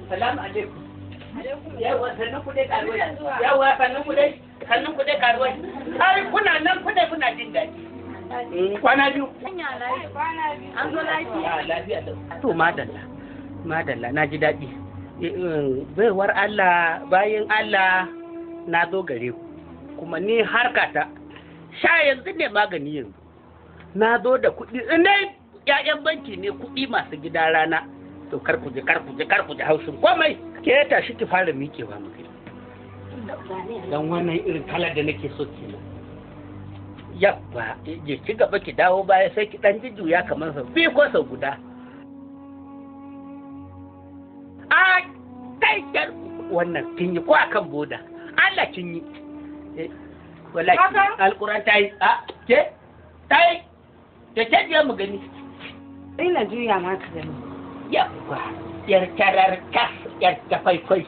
Salamu alaikum. Yawa sannan ku dai karuwai. Yawa sannan ku dai karuwai. Ai kuna nan kuna jin daɗi. Kwana biyu. An zo lafiya. Lafiya da. To madalla na ji daɗi. Baiwar Allah bayan Allah na zo gare ku. Kuma ni harkata sha yanzu ne magani yanzu. Na zo da kuɗi inai ƴaƴan banki ne kuɗi masu gida rana. To kar ku je haushin komai. Ke tashi ki fara miƙewa mu kai. Dan wannan irin kalar da nake so kenan. Yabba je ki gaba ki dawo baya sai ki dan jujjuya kamar sau biyu ko sau guda. A kai kar wannan kin yi ko akan boda. Allah kin yi. Wallahi alquran tayi a ke tayi ke je mu gani. Ina juya ma ka gani. Yabba yar tarar kas yar tafaikwai.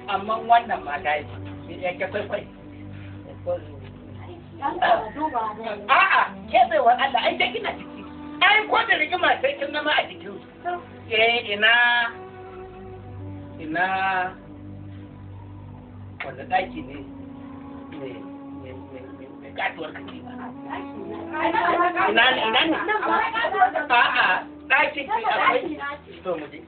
Amma wannan ma tayi yar tafaikwai. A'a, ke bai wa Allah, ai dai kina ciki. Ai ko da rigima sai kin zama a jikin. Ina wanda daki ne mai katuwar kake ba. Ina ne? A'a, daki ce akwai. To mu je.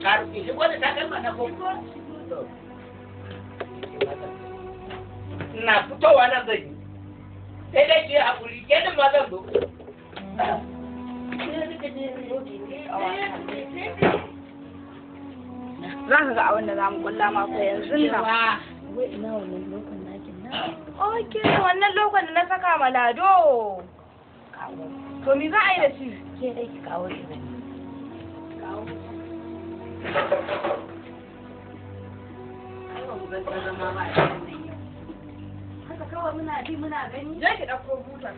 Karfi shi wanda ta kalma na koko. Na fitowa nan zai yi. Sai dai ke haƙuri, ke din ma zan zo. Za ka ga abin da za mu kulla maka yanzu nan. Wai ina wannan lokacin nakin nan? Ok, wannan lokacin da na saka ma lado. To me za a yi da shi? Ke dai ki kawo shi ne. Kawo. Haka kawai muna bi muna gani. Zai ki ɗauko butar.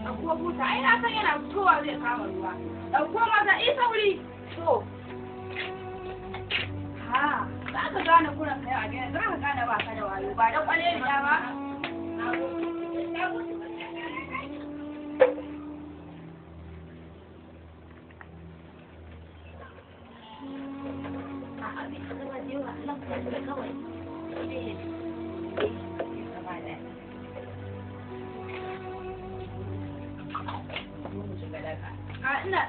Ɗauko buta, ai na san yana fitowa zai kama ruwa. Ɗauko maza, sauri. To. Ha, za ka gane kuran kai a gani, za ka gane ba ka da wayo, ba da kwaleliya ba.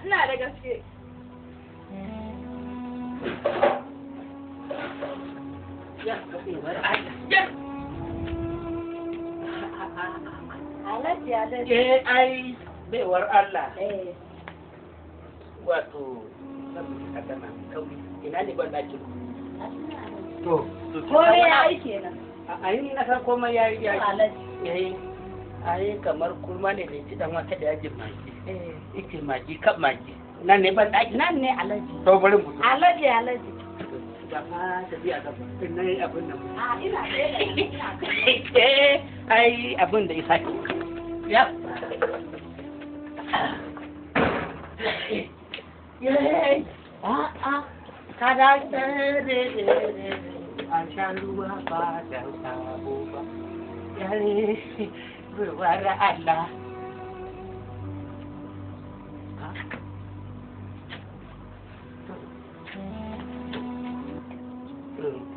Ina da gaske. Alaji. Ai, baiwar Allah. Wato, ina ne ban dakin. To, komai ya yi kenan. A yi na san komai ya yi. Ai, kamar kurma ne da ci dan wata da yajin magi. Ike magi kan magi. Nan ne ban daki. Nan ne alaji. To bari mu. Alaji. Da ma ta biya gaba. Ina yi abin nan. Ina da ai abin da isa ki. Ya. Yay. Kada an sha ruwa ba da sabo ba. Yare ruwar Allah.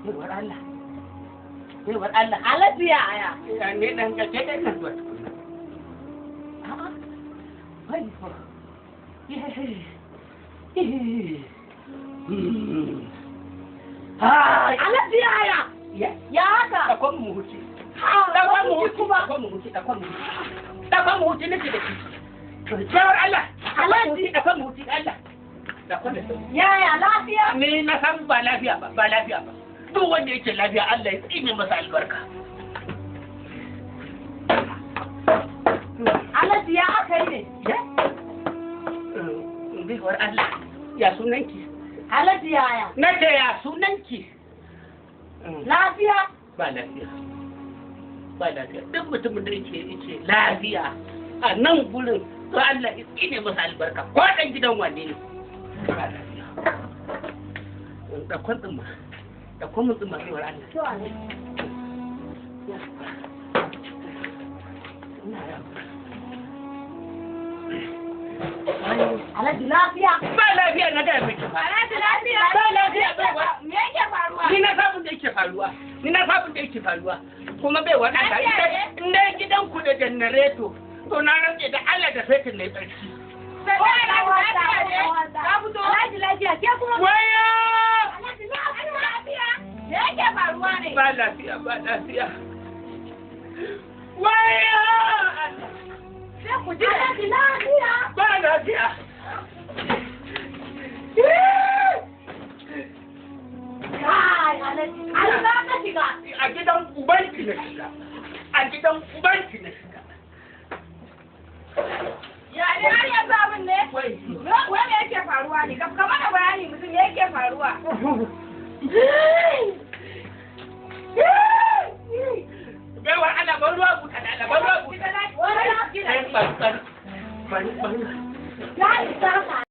Ruwar Allah. Ruwar Allah. Alajiya aya. Ne dan kake da nan zuwa tukuna. Wai fa. Alajiya aya. Ya haka. Akwai mu huci. Akwai mu huci nake da shi. Ruwar Allah. Alaji akwai mu huci Allah. Yaya lafiya? Ni na san ba lafiya ba. Duk wanda yake lafiya Allah ya tsine masa albarka. Alaji ya aka yi ne? Baiwar Allah, ya sunanki? Alaji yaya? Na ce ya sunanki? Lafiya? Ba lafiya. Duk mutumin da yake lafiya a nan gurin to Allah ya tsine masa albarka. Ko ɗan gidan wane ne? Ba lafiya. Ɗaukwan tsumma. Ɗaukwan mun tsumma baiwar Allah. Alhaji lafiya. Ba lafiya na gaya miki ba. Alhaji lafiya. Ba lafiya baiwa. Me yake faruwa? Ni na sabon da yake faruwa. Ni na sabon da yake faruwa. Kuma baiwa Allah in dai gidan ku da janareto to na rantse da Allah da fetur ne tsarki. Sai lafiya ne. Ka fito. Alhaji lafiya ke kuma. Waya! Alhaji lafiya. Me yake faruwa ne? Ba lafiya ba lafiya. Waya! Sai ku ji Alhaji lafiya. Ba lafiya. Kai Alhaji. Allah ka shiga. A gidan ubanki na shiga. A gidan ubanki na shiga. Ya ne har yanzu abin ne? Wai. Wai me yake faruwa ne? Ka mana bayani mutum me yake faruwa? Baiwar Allah ban ruwa buta da Allah ban ruwa buta. Bari. Ya isa ka.